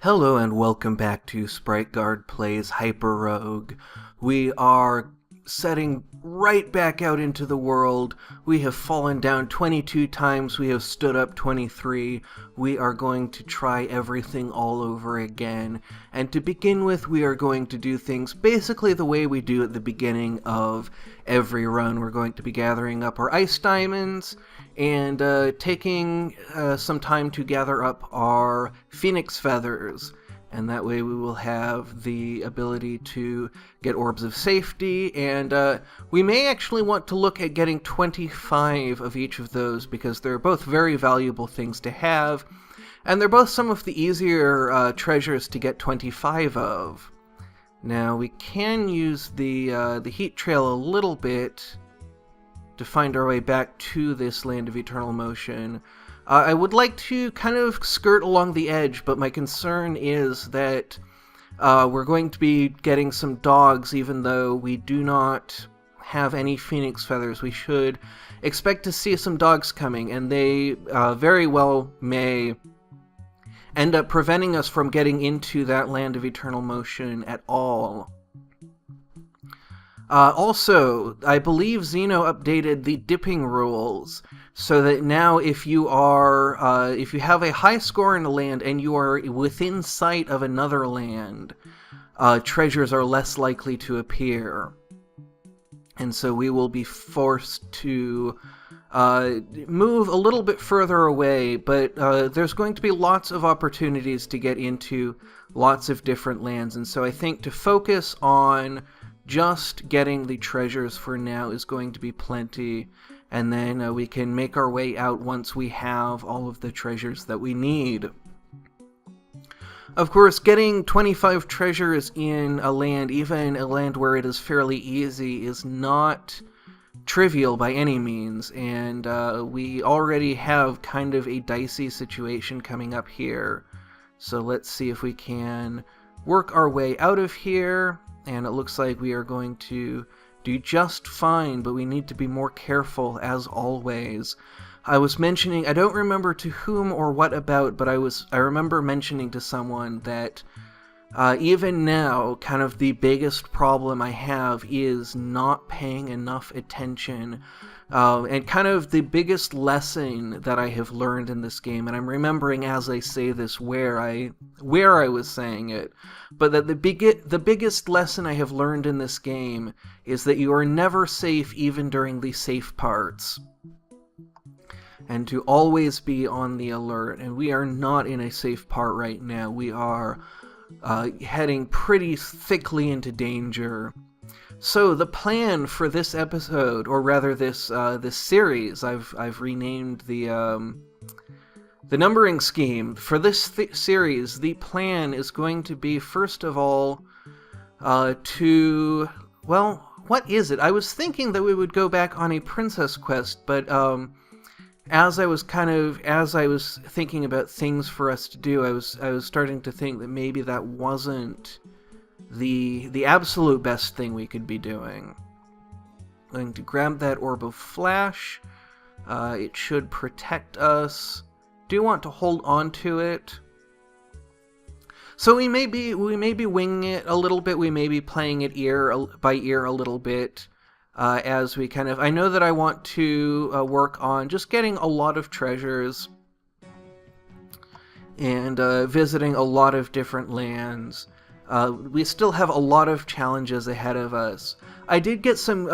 Hello and welcome back to SpriteGuard Plays HyperRogue. We are setting right back out into the world. We have fallen down 22 times, we have stood up 23. We are going to try everything all over again. And to begin with, we are going to do things basically the way we do at the beginning of every run. We're going to be gathering up our ice diamonds and taking some time to gather up our phoenix feathers, and that way we will have the ability to get orbs of safety, and we may actually want to look at getting 25 of each of those because they're both very valuable things to have, and they're both some of the easier treasures to get 25 of. Now we can use the heat trail a little bit to find our way back to this land of eternal motion. I would like to kind of skirt along the edge, but my concern is that we're going to be getting some dogs even though we do not have any phoenix feathers. We should expect to see some dogs coming, and they very well may end up preventing us from getting into that land of eternal motion at all. Also, I believe Xeno updated the dipping rules so that now if you have a high score in a land and you are within sight of another land, treasures are less likely to appear. And so we will be forced to move a little bit further away, but there's going to be lots of opportunities to get into lots of different lands, and so I think to focus on just getting the treasures for now is going to be plenty, and then we can make our way out once we have all of the treasures that we need. Of course, getting 25 treasures in a land, even a land where it is fairly easy, is not trivial by any means, and we already have kind of a dicey situation coming up here. So let's see if we can work our way out of here. And it looks like we are going to do just fine, but we need to be more careful as always. I was mentioning, I don't remember to whom or what about, but I remember mentioning to someone that even now, kind of the biggest problem I have is not paying enough attention. And kind of the biggest lesson that I have learned in this game, and I'm remembering as I say this where I was saying it, but that the biggest lesson I have learned in this game is that you are never safe even during the safe parts, and to always be on the alert. And we are not in a safe part right now. We are heading pretty thickly into danger. So the plan for this episode, or rather this series, I've renamed the numbering scheme for this series. The plan is going to be, first of all, what is it? I was thinking that we would go back on a princess quest, but as I was thinking about things for us to do, I was starting to think that maybe that wasn't the absolute best thing we could be doing. I'm going to grab that orb of flash. It should protect us. Do want to hold on to it. So we may be winging it a little bit. We may be playing it by ear a little bit as we kind of. I know that I want to work on just getting a lot of treasures and visiting a lot of different lands. We still have a lot of challenges ahead of us. I did get some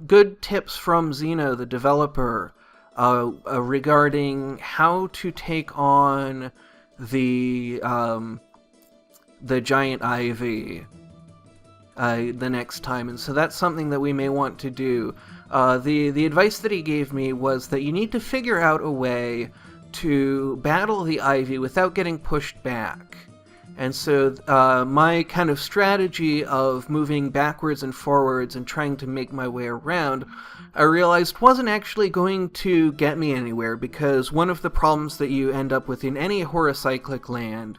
good tips from Xeno, the developer, regarding how to take on the giant ivy the next time, and so that's something that we may want to do. The advice that he gave me was that you need to figure out a way to battle the ivy without getting pushed back. And so my kind of strategy of moving backwards and forwards and trying to make my way around, I realized wasn't actually going to get me anywhere, because one of the problems that you end up with in any horocyclic land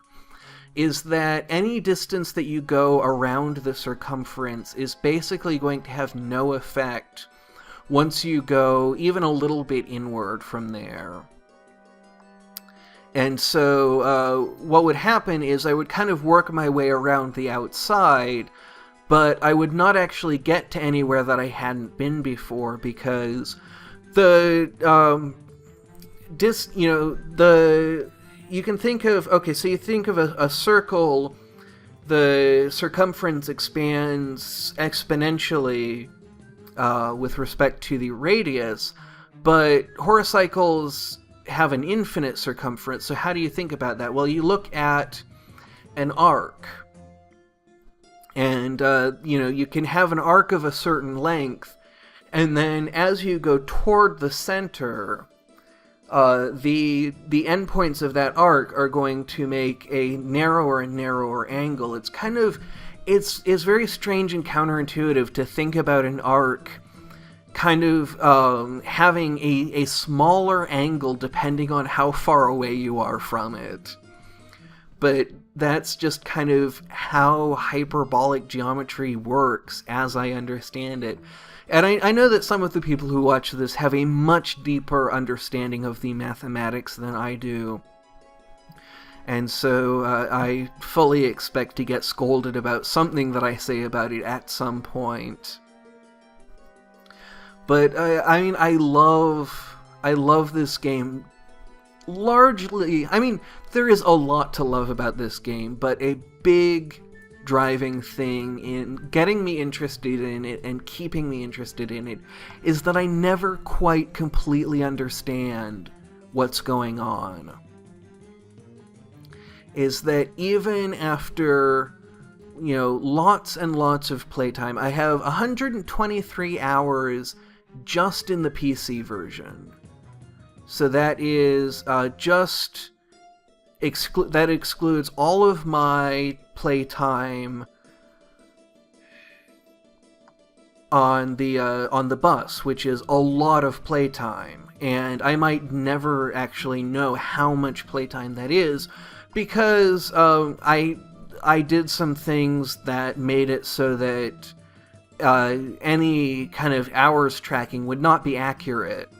is that any distance that you go around the circumference is basically going to have no effect once you go even a little bit inward from there. And so what would happen is I would kind of work my way around the outside, but I would not actually get to anywhere that I hadn't been before, because the you can think of, okay, so you think of a circle, the circumference expands exponentially with respect to the radius, but horocycles have an infinite circumference. So how do you think about that? Well, you look at an arc, and you can have an arc of a certain length, and then as you go toward the center, the endpoints of that arc are going to make a narrower and narrower angle. It's kind of, it's very strange and counterintuitive to think about an arc kind of having a smaller angle depending on how far away you are from it. But that's just kind of how hyperbolic geometry works, as I understand it. And I know that some of the people who watch this have a much deeper understanding of the mathematics than I do. And so I fully expect to get scolded about something that I say about it at some point. But I love this game. Largely, there is a lot to love about this game, but a big driving thing in getting me interested in it and keeping me interested in it is that I never quite completely understand what's going on. Is that even after, lots and lots of playtime, I have 123 hours just in the PC version. So that is that excludes all of my playtime on the bus, which is a lot of playtime, and I might never actually know how much playtime that is, because I did some things that made it so that any kind of hours tracking would not be accurate.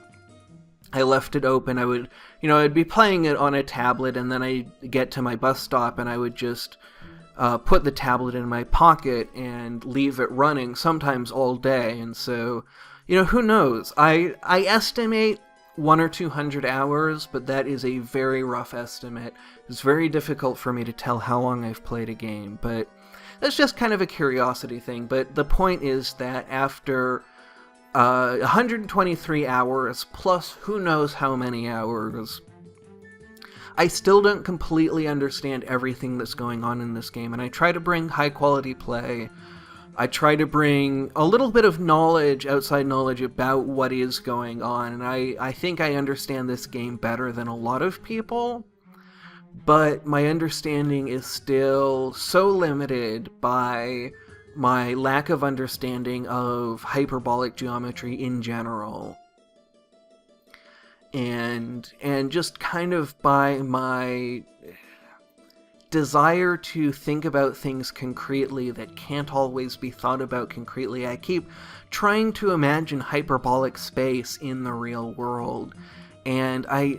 I left it open. I'd be playing it on a tablet, and then I'd get to my bus stop, and I would just put the tablet in my pocket and leave it running, sometimes all day. And so, who knows? I estimate 100 or 200 hours, but that is a very rough estimate. It's very difficult for me to tell how long I've played a game, but that's just kind of a curiosity thing. But the point is that after 123 hours, plus who knows how many hours, I still don't completely understand everything that's going on in this game, and I try to bring high-quality play. I try to bring a little bit of knowledge, outside knowledge, about what is going on, and I think I understand this game better than a lot of people, but my understanding is still so limited by my lack of understanding of hyperbolic geometry in general. And just kind of by my desire to think about things concretely that can't always be thought about concretely, I keep trying to imagine hyperbolic space in the real world. And I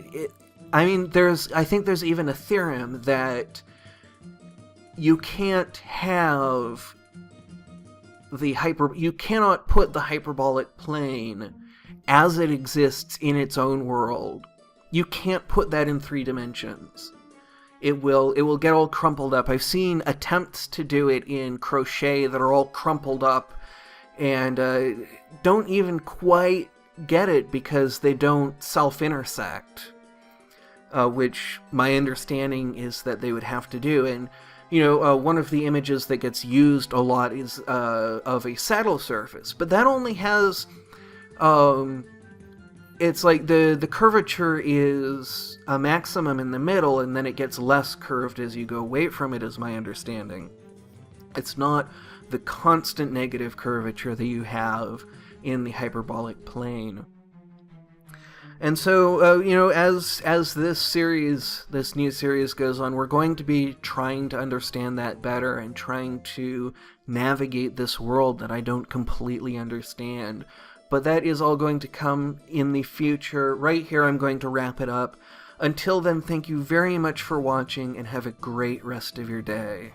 think there's even a theorem that you can't have you cannot put the hyperbolic plane as it exists in its own world. You can't put that in 3 dimensions. It will get all crumpled up. I've seen attempts to do it in Crochet that are all crumpled up and don't even quite get it because they don't self-intersect, which my understanding is that they would have to do. And one of the images that gets used a lot is of a saddle surface, but that only has it's like the curvature is a maximum in the middle, and then it gets less curved as you go away from it, is my understanding. It's not the constant negative curvature that you have in the hyperbolic plane. And so, as this new series goes on, we're going to be trying to understand that better and trying to navigate this world that I don't completely understand. But that is all going to come in the future. Right here, I'm going to wrap it up. Until then, thank you very much for watching, and have a great rest of your day.